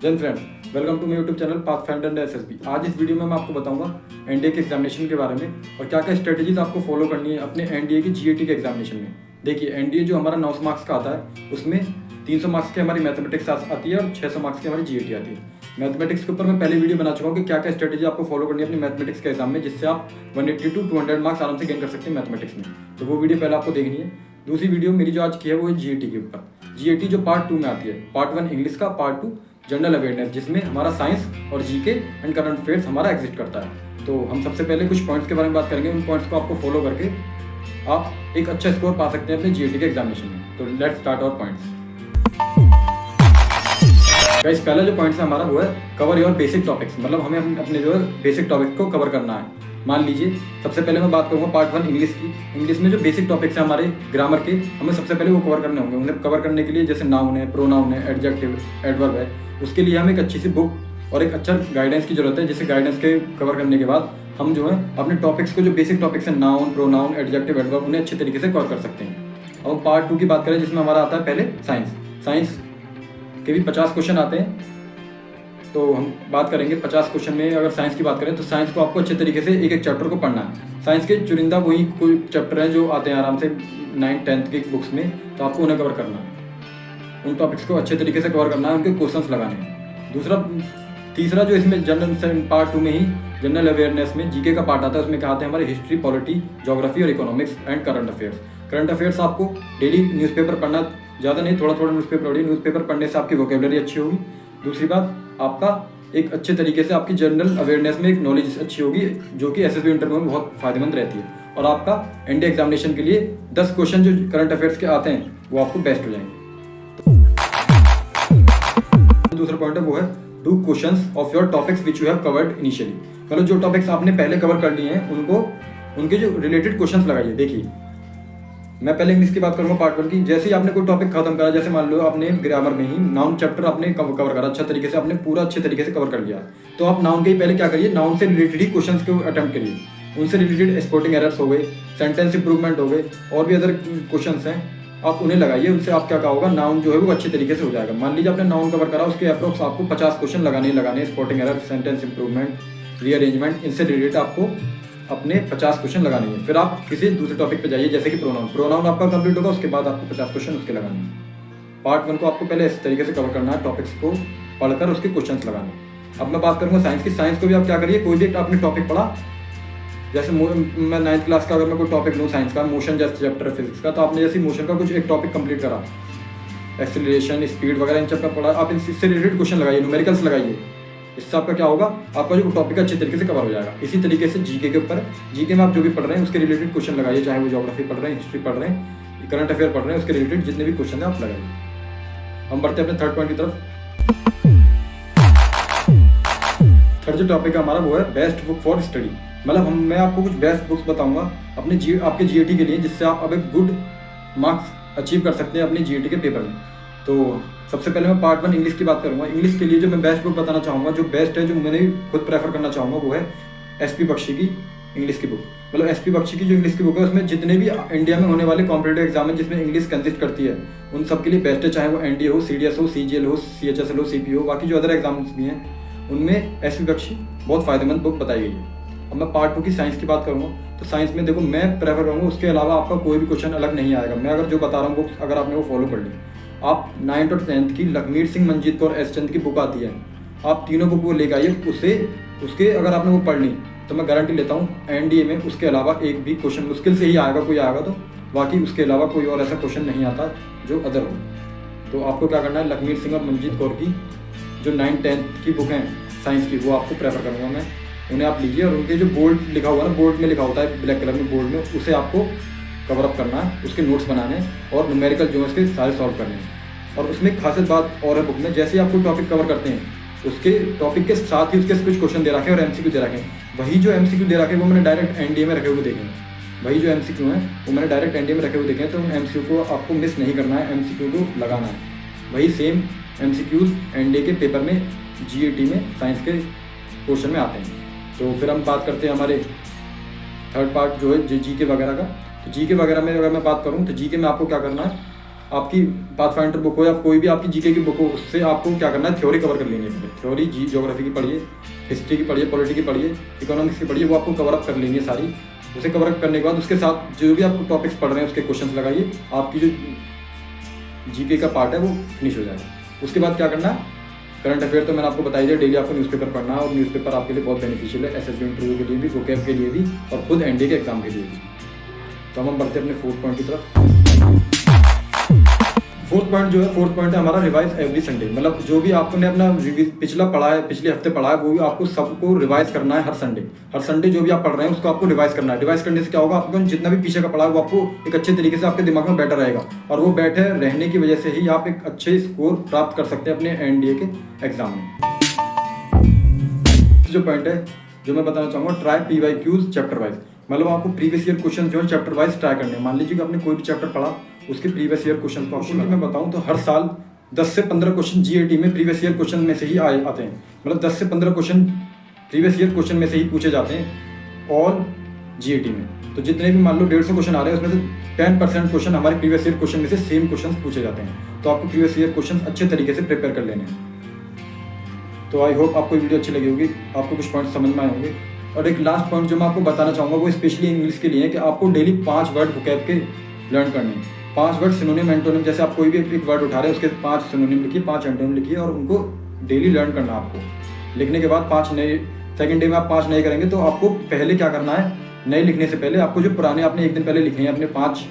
जन friend, welcome to my YouTube channel pathfinder and SSB. आज इस वीडियो में मैं आपको बताऊंगा एनडीए के एग्जामिनेशन के बारे में और क्या क्या स्ट्रेटजीज आपको फॉलो करनी है अपने एनडीए की जीएटी के एग्जामिनेशन में। देखिए, एनडीए जो हमारा 900 मार्क्स का आता है उसमें 300 मार्क्स की हमारी मैथमेटिक्स आती है और 600 मार्क्स की हमारी जीएटी आती है। मैथमेटिक्स के ऊपर मैं पहले वीडियो बना चुका हूँ कि क्या क्या स्ट्रेटजी आपको फॉलो करनी है अपनी मैथमेटिक्स के एग्जाम में, जिससे आप 180 to 200 मार्क्स आराम से गेन कर सकते हैं मैथमेटिक्स में। तो वो वीडियो पहले आपको देखनी है। दूसरी वीडियो मेरी जो आज की है वो है जीएटी के ऊपर। जीएटी जो पार्ट 2 में आती है, पार्ट 1 इंग्लिश का, पार्ट 2 जनरल अवेयरनेस, जिसमें हमारा साइंस और जीके एंड करंट अफेयर्स हमारा एग्जिस्ट करता है। तो हम सबसे पहले कुछ पॉइंट्स के बारे में बात करेंगे। उन पॉइंट्स को आपको फॉलो करके आप एक अच्छा स्कोर पा सकते हैं अपने जीएटी के एग्जामिनेशन में। तो let's start our points. Guys, पहला जो पॉइंट्स है हमारा वो है कवर योर बेसिक टॉपिक्स। मतलब हमें अपने जो है बेसिक टॉपिक को कवर करना है। मान लीजिए सबसे पहले मैं बात करूँगा पार्ट 1 इंग्लिश की। इंग्लिश में जो बेसिक टॉपिक्स हैं हमारे ग्रामर के, हमें सबसे पहले वो कवर करने होंगे। उन्हें कवर करने के लिए जैसे नाउन है, प्रोनाउन है, एडजेक्टिव, एडवर्ब है, उसके लिए हमें एक अच्छी सी बुक और एक अच्छा गाइडेंस की जरूरत है। जिससे गाइडेंस के कवर करने के बाद हम जो है अपने टॉपिक्स को, जो बेसिक टॉपिक्स हैं नाउन, प्रोनाउन, एडजेक्टिव, एडवर्ब, उन्हें अच्छे तरीके से कवर कर सकते हैं। अब पार्ट 2 की बात करें जिसमें हमारा आता है पहले साइंस के भी 50 क्वेश्चन आते हैं। तो हम बात करेंगे 50 क्वेश्चन में। अगर साइंस की बात करें तो साइंस को आपको अच्छे तरीके से एक एक चैप्टर को पढ़ना है। साइंस के चुनिंदा वही कोई चैप्टर हैं जो आते हैं आराम से 9th 10th की बुक्स में, तो आपको उन्हें कवर करना है। उन टॉपिक्स को अच्छे तरीके से कवर करना है, उनके क्वेश्चंस लगाने हैं। तीसरा जो इसमें जनरल पार्ट 2 में ही जनरल अवेयरनेस में जीके का पार्ट आता है, उसमें क्या आते हैं हमारे हिस्ट्री, पॉलिटी, ज्योग्राफी और economics and current affairs. Current affairs आपको डेली न्यूज़पेपर पढ़ना, ज़्यादा नहीं, थोड़ा थोड़ा न्यूज़पेपर पढ़िए। न्यूज़पेपर पढ़ने से आपकी वोकेबलरी अच्छी होगी। दूसरी बात, आपका एक अच्छे तरीके से आपकी जनरल अवेयरनेस में एक नॉलेज अच्छी होगी, जो कि एसएसबी इंटरव्यू में बहुत फायदेमंद रहती है। और आपका एनडीए एग्जामिनेशन के लिए 10 क्वेश्चन जो करंट अफेयर्स के आते हैं वो आपको बेस्ट हो जाएंगे। दूसरा पॉइंट है वो है do questions of your topics which you have covered initially. मतलब जो टॉपिक्स आपने पहले कवर कर लिए हैं उनके जो रिलेटेड क्वेश्चंस लगाइए। देखिए, मैं पहले इंग्लिश की बात करूंगा पार्ट 1 की। जैसे ही आपने कोई टॉपिक खत्म करा, जैसे मान लो आपने ग्रामर में ही नाउन चैप्टर आपने कवर करा अच्छा तरीके से, आपने पूरा अच्छे तरीके से कवर कर लिया, तो आप नाउन के ही पहले क्या करिए, नाउन से रिलेटेड ही क्वेश्चंस को अटेम्प्ट करिए। उनसे रिलेटेड स्पोर्टिंग एरर्स हो गए, सेंटेंस इंप्रूवमेंट हो गए, और भी अदर क्वेश्चंस हैं, आप उन्हें लगाइए। उनसे आप क्या होगा, नाउन जो है वो अच्छे तरीके से हो जाएगा। मान लीजिए आपने नाउन कवर करा, उसके अप्रोक्स आपको 50 क्वेश्चन लगाने, sporting error, sentence improvement, rearrangement, इनसे रिलेटेड आपको अपने 50 क्वेश्चन लगाने हैं। फिर आप किसी दूसरे टॉपिक पे जाइए, जैसे कि प्रोनाउन आपका कंप्लीट होगा, उसके बाद आपको 50 क्वेश्चन उसके लगाने हैं। पार्ट 1 को आपको पहले इस तरीके से कवर करना है, टॉपिक्स को पढ़कर उसके क्वेश्चंस लगाने हैं। अब मैं बात करूँगा साइंस की। साइंस को भी आप क्या करिए, कोई भी आपने टॉपिक पढ़ा, जैसे मैं 9th क्लास का अगर मैं कोई टॉपिक लूँ साइंस का, मोशन जैसे चैप्टर फिजिक्स का, तो आपने जैसे मोशन का कुछ एक टॉपिक कंप्लीट करा, एक्सेलरेशन, स्पीड वगैरह इन चैप्टर पढ़ा, आप इससे रिलेटेड क्वेश्चन लगाइए, न्यूमेरिकल्स लगाइए। इससे आपका क्या होगा, आपका जो टॉपिक अच्छे तरीके से कवर हो जाएगा। इसी तरीके से जीके के ऊपर, जीके में आप जो भी पढ़ रहे हैं उसके रिलेटेड क्वेश्चन लगाइए, चाहे वो ज्योग्राफी पढ़ रहे हैं, हिस्ट्री पढ़ रहे हैं, करंट अफेयर पढ़ रहे हैं, उसके रिलेटेड जितने भी क्वेश्चन हैं आप लगाइए। हम बढ़ते हैं अपने थर्ड पॉइंट की तरफ। थर्ड जो टॉपिक है हमारा वो है बेस्ट बुक फॉर स्टडी। मतलब मैं आपको कुछ बेस्ट बुक्स बताऊंगा आपके जीएटी के लिए, जिससे आप अब एक गुड मार्क्स अचीव कर सकते हैं अपने जीएटी के पेपर में। तो सबसे पहले मैं पार्ट 1 इंग्लिश की बात करूंगा। इंग्लिश के लिए जो मैं बेस्ट बुक बताना चाहूँगा, जो बेस्ट है, जो मैंने खुद प्रेफर करना चाहूँगा, वो है एसपी बख्शी की इंग्लिश की बुक। मतलब एसपी बख्शी की जो इंग्लिश की बुक है, उसमें जितने भी इंडिया में होने वाले कॉम्पिटेटिव एग्जाम है जिसमें इंग्लिश कंसिस्ट करती है, उन सब के लिए बेस्ट है। चाहे वो एनडीए हो, सीडीएस हो, सीजीएल हो, सीएचएसएल हो, सीपी हो, बाकी जो अदर एग्जाम्स भी हैं उनमें एसपी बख्शी बहुत फायदेमंद बुक बताई गई है। अब मैं पार्ट 2 की साइंस की बात करूँगा, तो साइंस में देखो मैं प्रेफर करूँगा, उसके अलावा आपका कोई भी क्वेश्चन अलग नहीं आएगा। मैं अगर जो बता रहा हूँ बुक्स, अगर आपने वो फॉलो कर ली, आप 9th और 10th की लखमीर सिंह, मंजीत कौर, एस चंद की बुक आती है, आप तीनों बुक वो लेकर आइए। उसके अगर आपने वो पढ़ ली, तो मैं गारंटी लेता हूँ एनडीए में उसके अलावा एक भी क्वेश्चन मुश्किल से ही आएगा, कोई आएगा तो, बाकी उसके अलावा कोई और ऐसा क्वेश्चन नहीं आता जो अदर हो। तो आपको क्या करना है, लखमीर सिंह और मंजीत कौर की जो 9th 10th की बुक हैं साइंस की, वो आपको प्रेफर करूँगा मैं। उन्हें आप लीजिए, और उनके जो बोर्ड लिखा हुआ है ना, बोर्ड में लिखा होता है ब्लैक कलर में बोर्ड में, उसे आपको कवर अप करना है, उसके नोट्स बनाने और न्यूमेरिकल जो है उसके सारे सॉल्व करने हैं। और उसमें खासियत बात और है बुक में, जैसे ही आपको टॉपिक कवर करते हैं, उसके टॉपिक के साथ ही उसके कुछ क्वेश्चन दे रखे हैं और एमसीक्यू दे रखे हैं। वही जो एमसीक्यू दे रखे हैं वो मैंने डायरेक्ट एनडीए में रखे हुए देखे हैं। वही जो एमसीक्यू हैं वो मैंने डायरेक्ट एनडीए में रखे हुए देखे हैं। तो उन एमसीक्यू को आपको मिस नहीं करना है, एमसीक्यू को लगाना है। वही सेम एमसीक्यूज एनडीए के पेपर में, जीएटी में, साइंस के क्वेश्चन में आते हैं। तो फिर हम बात करते हैं हमारे थर्ड पार्ट जो है जीके वगैरह का। तो जीके वगैरह में अगर मैं बात करूँ तो जीके में आपको क्या करना है, आपकी पाथफाइंडर बुक हो या कोई भी आपकी जीके की बुक हो, उससे आपको क्या करना है, थ्योरी कवर कर लेनी है। थ्योरी ज्योग्राफी की पढ़िए, हिस्ट्री की पढ़िए, पॉलिटी की पढ़िए, इकोनॉमिक्स की पढ़िए, वो आपको कवर अप कर लेनी है सारी। उसे कवर अप करने के बाद उसके साथ जो भी आप टॉपिक्स पढ़ रहे हैं उसके क्वेश्चंस लगाइए, आपकी जो जीके का पार्ट है वो फिनिश हो जाएगा। उसके बाद क्या करना है, करंट अफेयर तो मैंने आपको बताई दिया, डेली आपको न्यूज़पेपर पढ़ना है, और न्यूज़पेपर आपके लिए बहुत बेनिफिशियल है, एसएसबी इंटरव्यू के लिए भी, वोकैब के लिए भी, और खुद एनडीए के एग्जाम के लिए भी। तो हम बढ़ते हैं अपने फोर्थ पॉइंट की तरफ। फोर्थ पॉइंट है हमारा रिवाइज एवरी संडे। मतलब जो भी आपने अपना पिछला पढ़ा है, पिछले हफ्ते पढ़ा है, वो भी आपको सबको रिवाइज करना है हर संडे जो भी आप पढ़ रहे हैं उसको आपको रिवाइज करना है। रिवाइज करने से क्या होगा, आपको जितना भी पीछे का पढ़ा है वो आपको एक अच्छे तरीके से आपके दिमाग में बैठा रहेगा, और वो बैठे रहने की वजह से ही आप एक अच्छे स्कोर प्राप्त कर सकते हैं अपने एनडीए के एग्जाम में। जो पॉइंट है जो मैं बताना चाहूँगा, ट्राई PYQs चैप्टर वाइज। मतलब आपको प्रीवियस ईयर क्वेश्चन जो है चैप्टर वाइज ट्राई करने हैं। मान लीजिए कि आपने कोई भी चैप्टर पढ़ा, उसके प्रीवियस ईयर क्वेश्चन को आपको मैं बताऊं तो हर साल 10 से 15 क्वेश्चन जीएटी में प्रीवियस ईयर क्वेश्चन में से ही आते हैं। मतलब 10 से 15 क्वेश्चन प्रीवियस ईयर क्वेश्चन में से ही पूछे जाते हैं ऑल जीएटी में। तो जितने भी मान लो 150 क्वेश्चन आ रहे हैं उसमें से 10% क्वेश्चन हमारे प्रीवियस ईयर क्वेश्चन में से सेम क्वेश्चन पूछे जाते हैं। तो आपको प्रीवियस ईयर क्वेश्चन अच्छे तरीके से प्रिपेयर कर लेने हैं। तो आई होप आपको वीडियो अच्छी लगी होगी, आपको कुछ पॉइंट समझ में आए होंगे। और एक लास्ट पॉइंट जो मैं आपको बताना चाहूँगा वो स्पेशली इंग्लिश के लिए है कि आपको डेली 5 वर्ड वोकैब के लर्न करने हैं। 5 वर्ड सिनोनिम एंटोनिम, जैसे आप कोई भी एक वर्ड उठा रहे हैं उसके 5 सिनोनिम लिखिए, 5 एंटोनिम लिखिए, और उनको डेली लर्न करना है आपको। लिखने के बाद 5 नए, सेकंड डे में आप 5 नए करेंगे। तो आपको पहले क्या करना है, नए लिखने से पहले आपको जो पुराने आपने एक दिन पहले लिखे हैं अपने 5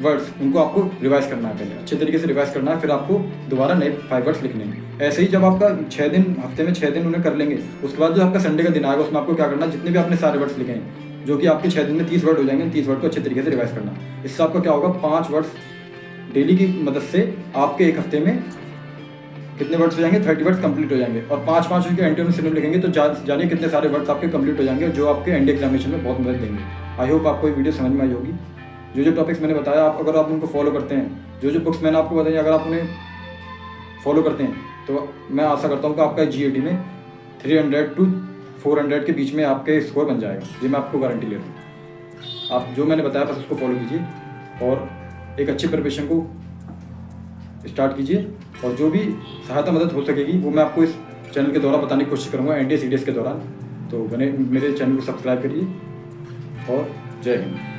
वर्ड्स, उनको आपको रिवाइज करना है, पहले अच्छे तरीके से रिवाइज करना है, फिर आपको दोबारा नए 5 वर्ड्स लिखने हैं। ऐसे ही जब आपका 6 दिन, हफ्ते में 6 दिन उन्हें कर लेंगे, उसके बाद जो आपका संडे का दिन आएगा उसमें आपको क्या करना है, जितने भी आपने सारे वर्ड्स लिखे हैं, जो कि आपके 6 दिन में 30 वर्ड हो जाएंगे, 30 वर्ड को अच्छे तरीके से रिवाइज करना। इससे आपका क्या होगा, 5 वर्ड्स डेली की मदद से आपके एक हफ्ते में कितने वर्ड्स हो जाएंगे, 30 वर्ड्स कंप्लीट हो जाएंगे। और 5-5 उनके एंटोनिम सिनोनिम लिखेंगे तो जानिए कितने सारे वर्ड्स आपके कंप्लीट हो जाएंगे, जो आपके एनडीए एग्जामिनेशन में बहुत मदद देंगे। आई होप आपको ये वीडियो समझ में आई होगी। जो टॉपिक्स मैंने बताया, आप अगर आप उनको फॉलो करते हैं, जो बुक्स मैंने आपको बताई अगर आप उन्हें फॉलो करते हैं, तो मैं आशा करता हूँ कि आपका जीएटी में 300 to 400 के बीच में आपके स्कोर बन जाएगा। ये मैं आपको गारंटी ले रहा हूँ। आप जो मैंने बताया बस उसको फॉलो कीजिए और एक अच्छी प्रिपरेशन को स्टार्ट कीजिए, और जो भी सहायता मदद हो सकेगी वो मैं आपको इस चैनल के द्वारा बताने की कोशिश करूँगा एनडीए सीडीएस के दौरान। तो मेरे चैनल को सब्सक्राइब करिए, और जय हिंद।